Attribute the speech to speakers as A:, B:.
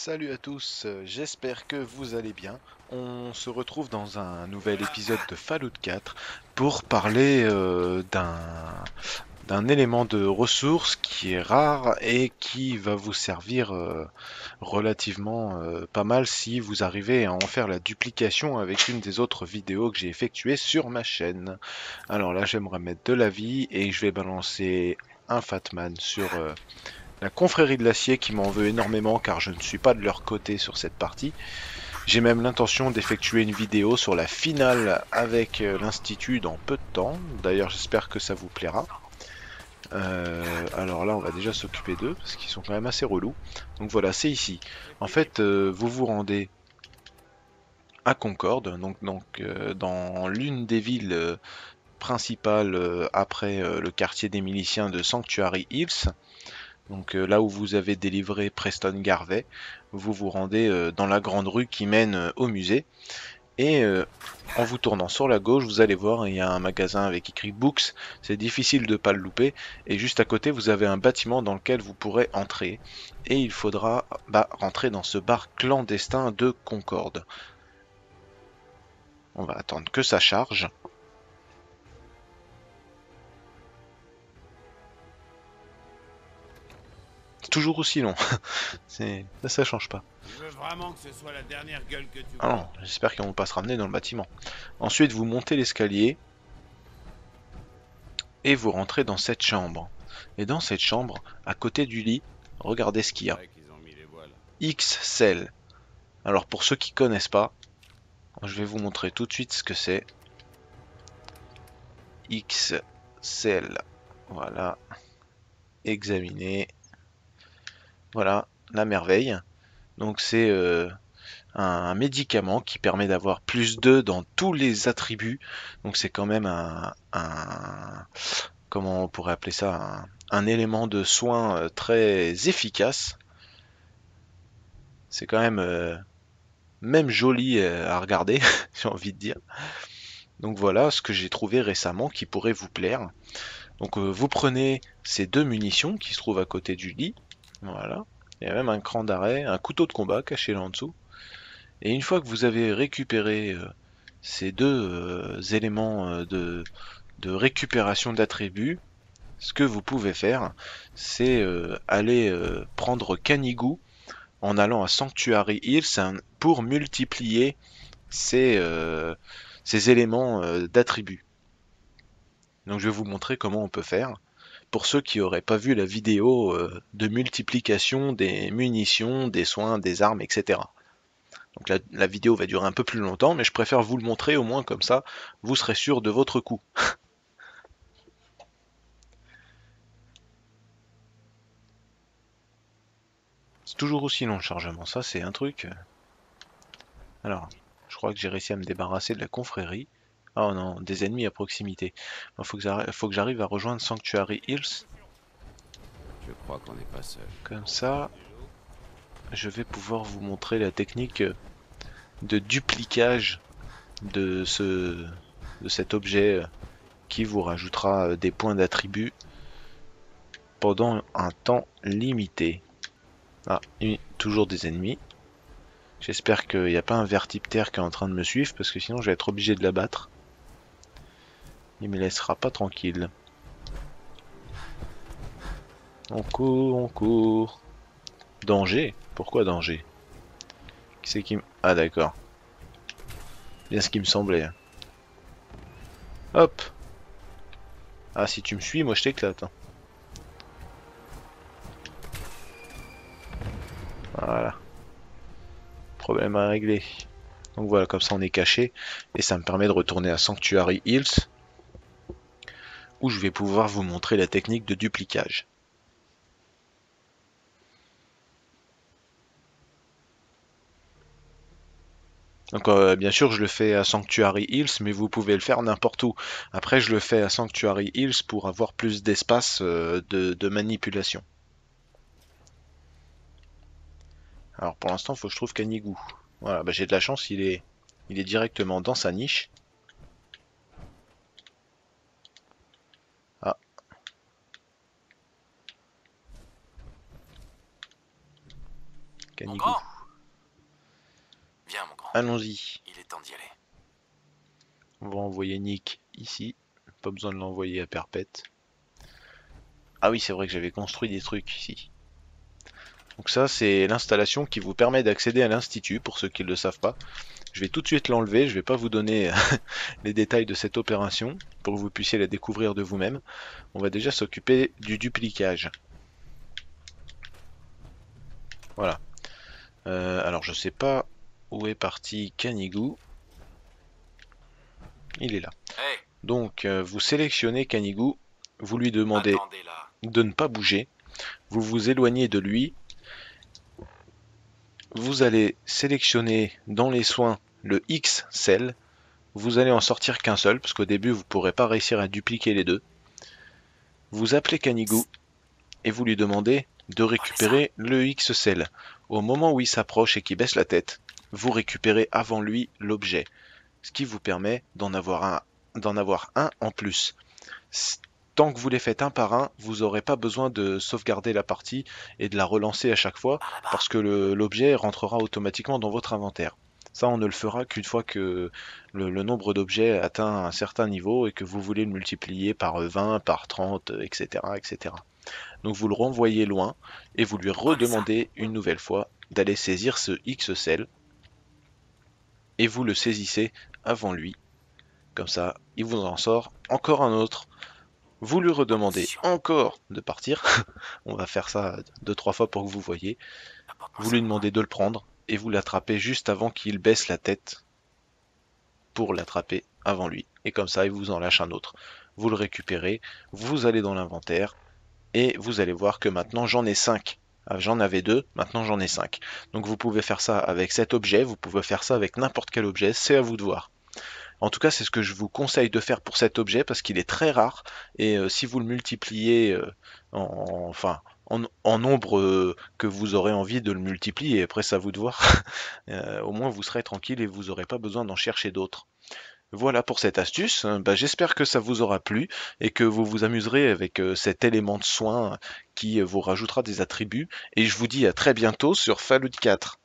A: Salut à tous, j'espère que vous allez bien. On se retrouve dans un nouvel épisode de Fallout 4 pour parler d'un élément de ressource qui est rare et qui va vous servir relativement pas mal si vous arrivez à en faire la duplication avec une des autres vidéos que j'ai effectuées sur ma chaîne. Alors là, j'aimerais mettre de la vie et je vais balancer un Fatman sur la confrérie de l'acier qui m'en veut énormément car je ne suis pas de leur côté sur cette partie. J'ai même l'intention d'effectuer une vidéo sur la finale avec l'Institut dans peu de temps. D'ailleurs, j'espère que ça vous plaira. Alors là, on va déjà s'occuper d'eux parce qu'ils sont quand même assez relous. Donc voilà, c'est ici. En fait, vous vous rendez à Concorde, dans l'une des villes principales après le quartier des miliciens de Sanctuary Hills. Donc là où vous avez délivré Preston Garvey, vous vous rendez dans la grande rue qui mène au musée. Et en vous tournant sur la gauche, vous allez voir, il y a un magasin avec écrit Books. C'est difficile de ne pas le louper. Et juste à côté, vous avez un bâtiment dans lequel vous pourrez entrer. Et il faudra rentrer dans ce bar clandestin de Concorde. On va attendre que ça charge. C'est toujours aussi long. Ça change pas.
B: Tu veux vraiment que ce soit la dernière gueule que tu
A: Ah non,
B: vois?
A: j'espère qu'ils vont pas se ramener dans le bâtiment. Ensuite, vous montez l'escalier et vous rentrez dans cette chambre. Et dans cette chambre, à côté du lit, regardez ce
B: On
A: qu'il y a.
B: dirait qu'ils ont mis les voiles.
A: X-Cell. Alors pour ceux qui connaissent pas, je vais vous montrer tout de suite ce que c'est. X-Cell. Voilà. Examiner. Voilà. La merveille. Donc c'est un médicament qui permet d'avoir plus 2 dans tous les attributs. Donc c'est quand même comment on pourrait appeler ça, un élément de soin très efficace. C'est quand même joli à regarder, j'ai envie de dire. Donc voilà ce que j'ai trouvé récemment qui pourrait vous plaire. Donc vous prenez ces deux munitions qui se trouvent à côté du lit. Voilà. Il y a même un cran d'arrêt, un couteau de combat caché là en dessous. Et une fois que vous avez récupéré ces deux éléments de récupération d'attributs, ce que vous pouvez faire, c'est aller prendre Canigou en allant à Sanctuary Hills pour multiplier ces éléments d'attributs. Donc je vais vous montrer comment on peut faire. Pour ceux qui n'auraient pas vu la vidéo de multiplication des munitions, des soins, des armes, etc. Donc la vidéo va durer un peu plus longtemps, mais je préfère vous le montrer au moins comme ça, vous serez sûr de votre coup. C'est toujours aussi long le chargement, ça c'est un truc. Alors, je crois que j'ai réussi à me débarrasser de la confrérie. Oh non, des ennemis à proximité. Il faut que j'arrive à rejoindre Sanctuary Hills.
B: Je crois qu'on n'est pas seul.
A: Comme ça, je vais pouvoir vous montrer la technique de duplicage de cet objet qui vous rajoutera des points d'attribut pendant un temps limité. Ah, toujours des ennemis. J'espère qu'il n'y a pas un vertiptère qui est en train de me suivre parce que sinon je vais être obligé de l'abattre. Il me laissera pas tranquille. On court, on court. Danger? Pourquoi danger? Qui c'est qui me... Ah d'accord. Bien ce qui me semblait. Hop! Ah si tu me suis, moi je t'éclate, hein. Voilà. Problème à régler. Donc voilà, comme ça on est caché. Et ça me permet de retourner à Sanctuary Hills, où je vais pouvoir vous montrer la technique de duplicage. Donc bien sûr je le fais à Sanctuary Hills, mais vous pouvez le faire n'importe où. Après je le fais à Sanctuary Hills pour avoir plus d'espace de manipulation. Alors pour l'instant il faut que je trouve Canigou. Voilà, bah, j'ai de la chance, il est directement dans sa niche. Ah,
C: Mon
A: Canigou.
C: grand,
A: allons-y.
C: Il est temps d'y aller.
A: On va envoyer Nick ici. Pas besoin de l'envoyer à Perpète. Ah oui, c'est vrai que j'avais construit des trucs ici. Donc ça, c'est l'installation qui vous permet d'accéder à l'Institut, pour ceux qui ne le savent pas. Je vais tout de suite l'enlever, je vais pas vous donner les détails de cette opération, pour que vous puissiez la découvrir de vous-même. On va déjà s'occuper du duplicage. Voilà. Alors je sais pas où est parti Canigou. Il est là.
C: Hey,
A: Donc vous sélectionnez Canigou, vous lui demandez
C: attendez là.
A: de ne pas bouger, vous vous éloignez de lui, vous allez sélectionner dans les soins le X cell, vous allez en sortir qu'un seul, parce qu'au début vous ne pourrez pas réussir à dupliquer les deux. Vous appelez Canigou et vous lui demandez de récupérer le X cell. Au moment où il s'approche et qu'il baisse la tête, vous récupérez avant lui l'objet, ce qui vous permet d'en avoir un en plus. Tant que vous les faites un par un, vous n'aurez pas besoin de sauvegarder la partie et de la relancer à chaque fois, parce que l'objet rentrera automatiquement dans votre inventaire. Ça, on ne le fera qu'une fois que le nombre d'objets atteint un certain niveau et que vous voulez le multiplier par 20, par 30, etc., etc. Donc vous le renvoyez loin et vous lui redemandez une nouvelle fois d'aller saisir ce X cell et vous le saisissez avant lui. Comme ça, il vous en sort encore un autre. Vous lui redemandez encore de partir. On va faire ça 2-3 fois pour que vous voyez. Vous lui demandez de le prendre et vous l'attrapez juste avant qu'il baisse la tête pour l'attraper avant lui. Et comme ça, il vous en lâche un autre. Vous le récupérez, vous allez dans l'inventaire et vous allez voir que maintenant j'en ai 5. J'en avais 2, maintenant j'en ai 5. Donc vous pouvez faire ça avec cet objet, vous pouvez faire ça avec n'importe quel objet, c'est à vous de voir. En tout cas, c'est ce que je vous conseille de faire pour cet objet parce qu'il est très rare et si vous le multipliez en nombre que vous aurez envie de le multiplier, après c'est à vous de voir, au moins vous serez tranquille et vous n'aurez pas besoin d'en chercher d'autres. Voilà pour cette astuce. J'espère que ça vous aura plu et que vous vous amuserez avec cet élément de soin qui vous rajoutera des attributs. Et je vous dis à très bientôt sur Fallout 4.